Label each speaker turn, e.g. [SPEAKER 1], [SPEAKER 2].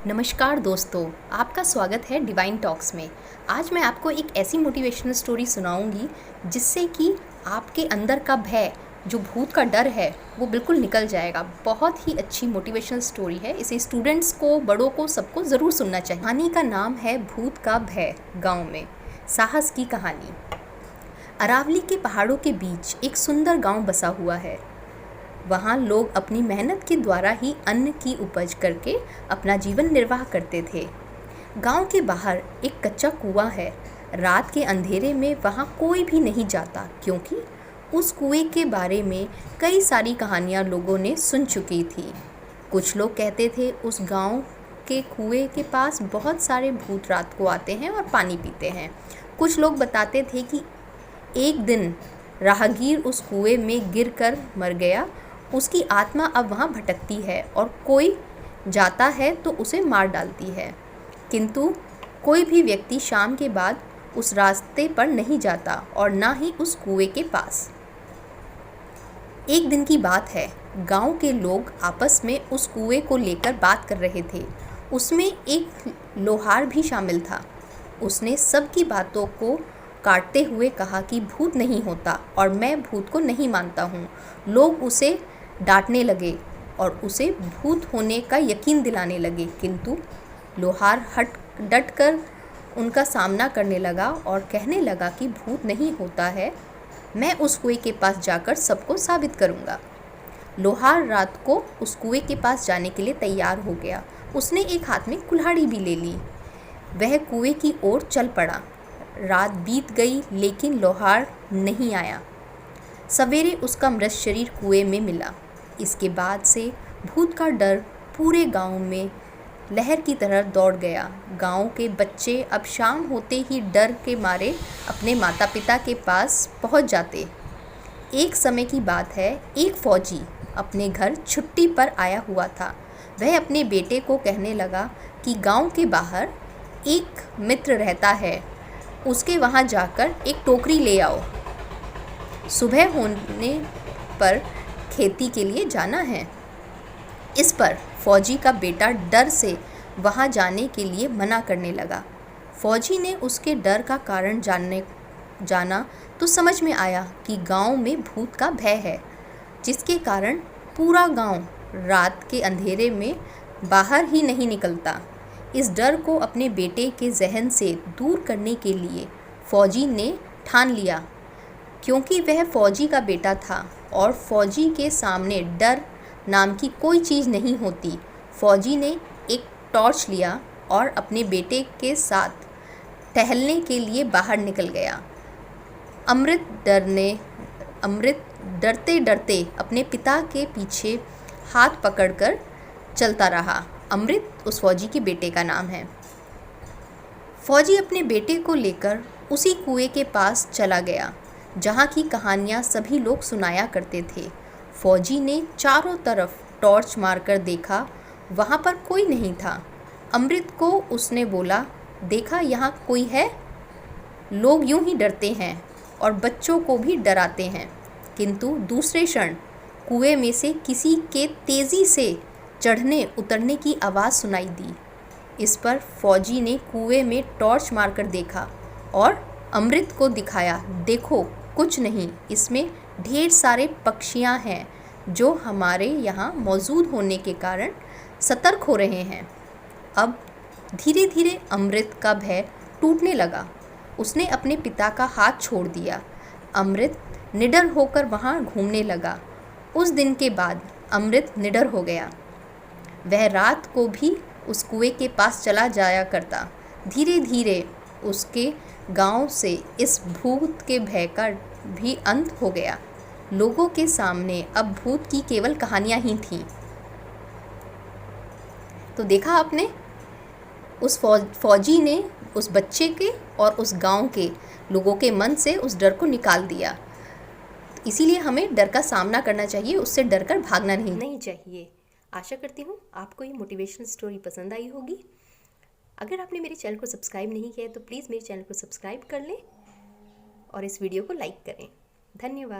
[SPEAKER 1] नमस्कार दोस्तों, आपका स्वागत है डिवाइन टॉक्स में। आज मैं आपको एक ऐसी मोटिवेशनल स्टोरी सुनाऊंगी जिससे कि आपके अंदर का भय, जो भूत का डर है, वो बिल्कुल निकल जाएगा। बहुत ही अच्छी मोटिवेशनल स्टोरी है। इसे स्टूडेंट्स को, बड़ों को, सबको ज़रूर सुनना चाहिए। कहानी का नाम है भूत का भय गाँव में। साहस की कहानी। अरावली के पहाड़ों के बीच एक सुंदर गाँव बसा हुआ है। वहाँ लोग अपनी मेहनत के द्वारा ही अन्न की उपज करके अपना जीवन निर्वाह करते थे। गांव के बाहर एक कच्चा कुआं है। रात के अंधेरे में वहाँ कोई भी नहीं जाता, क्योंकि उस कुएं के बारे में कई सारी कहानियाँ लोगों ने सुन चुकी थी। कुछ लोग कहते थे उस गांव के कुएं के पास बहुत सारे भूत रात को आते हैं और पानी पीते हैं। कुछ लोग बताते थे कि एक दिन राहगीर उस कुएं में गिरकर मर गया, उसकी आत्मा अब वहाँ भटकती है और कोई जाता है तो उसे मार डालती है। किंतु कोई भी व्यक्ति शाम के बाद उस रास्ते पर नहीं जाता और ना ही उस कुएं के पास। एक दिन की बात है, गांव के लोग आपस में उस कुएं को लेकर बात कर रहे थे। उसमें एक लोहार भी शामिल था। उसने सबकी बातों को काटते हुए कहा कि भूत नहीं होता और मैं भूत को नहीं मानता हूँ। लोग उसे डांटने लगे और उसे भूत होने का यकीन दिलाने लगे, किंतु लोहार डट कर उनका सामना करने लगा और कहने लगा कि भूत नहीं होता है, मैं उस कुएं के पास जाकर सबको साबित करूँगा। लोहार रात को उस कुएं के पास जाने के लिए तैयार हो गया। उसने एक हाथ में कुल्हाड़ी भी ले ली। वह कुएं की ओर चल पड़ा। रात बीत गई, लेकिन लोहार नहीं आया। सवेरे उसका मृत शरीर कुएं में मिला। इसके बाद से भूत का डर पूरे गांव में लहर की तरह दौड़ गया। गांव के बच्चे अब शाम होते ही डर के मारे अपने माता पिता के पास पहुंच जाते। एक समय की बात है, एक फौजी अपने घर छुट्टी पर आया हुआ था। वह अपने बेटे को कहने लगा कि गांव के बाहर एक मित्र रहता है, उसके वहां जाकर एक टोकरी ले आओ। सुबह होने पर खेती के लिए जाना है। इस पर फौजी का बेटा डर से वहां जाने के लिए मना करने लगा। फौजी ने उसके डर का कारण जाना तो समझ में आया कि गांव में भूत का भय है, जिसके कारण पूरा गांव रात के अंधेरे में बाहर ही नहीं निकलता। इस डर को अपने बेटे के जहन से दूर करने के लिए फौजी ने ठान लिया, क्योंकि वह फौजी का बेटा था और फौजी के सामने डर नाम की कोई चीज़ नहीं होती। फौजी ने एक टॉर्च लिया और अपने बेटे के साथ टहलने के लिए बाहर निकल गया। अमृत डरते डरते अपने पिता के पीछे हाथ पकड़कर चलता रहा। अमृत उस फौजी के बेटे का नाम है। फौजी अपने बेटे को लेकर उसी कुएं के पास चला गया जहाँ की कहानियाँ सभी लोग सुनाया करते थे। फौजी ने चारों तरफ टॉर्च मारकर देखा, वहाँ पर कोई नहीं था। अमृत को उसने बोला, देखा यहाँ कोई है? लोग यूं ही डरते हैं और बच्चों को भी डराते हैं। किंतु दूसरे क्षण कुएं में से किसी के तेज़ी से चढ़ने उतरने की आवाज़ सुनाई दी। इस पर फौजी ने कुएं में टॉर्च मारकर देखा और अमृत को दिखाया, देखो कुछ नहीं, इसमें ढेर सारे पक्षियां हैं जो हमारे यहाँ मौजूद होने के कारण सतर्क हो रहे हैं। अब धीरे धीरे अमृत का भय टूटने लगा। उसने अपने पिता का हाथ छोड़ दिया। अमृत निडर होकर वहाँ घूमने लगा। उस दिन के बाद अमृत निडर हो गया। वह रात को भी उस कुएं के पास चला जाया करता। धीरे धीरे उसके गांव से इस भूत के भय का भी अंत हो गया। लोगों के सामने अब भूत की केवल कहानियां ही थीं। तो देखा आपने, उस फौजी ने उस बच्चे के और उस गांव के लोगों के मन से उस डर को निकाल दिया। इसीलिए हमें डर का सामना करना चाहिए, उससे डर कर भागना नहीं चाहिए। आशा करती हूँ आपको ये मोटिवेशनल स्टोरी पसंद आई होगी। अगर आपने मेरे चैनल को सब्सक्राइब नहीं किया है तो प्लीज़ मेरे चैनल को सब्सक्राइब कर लें और इस वीडियो को लाइक करें। धन्यवाद।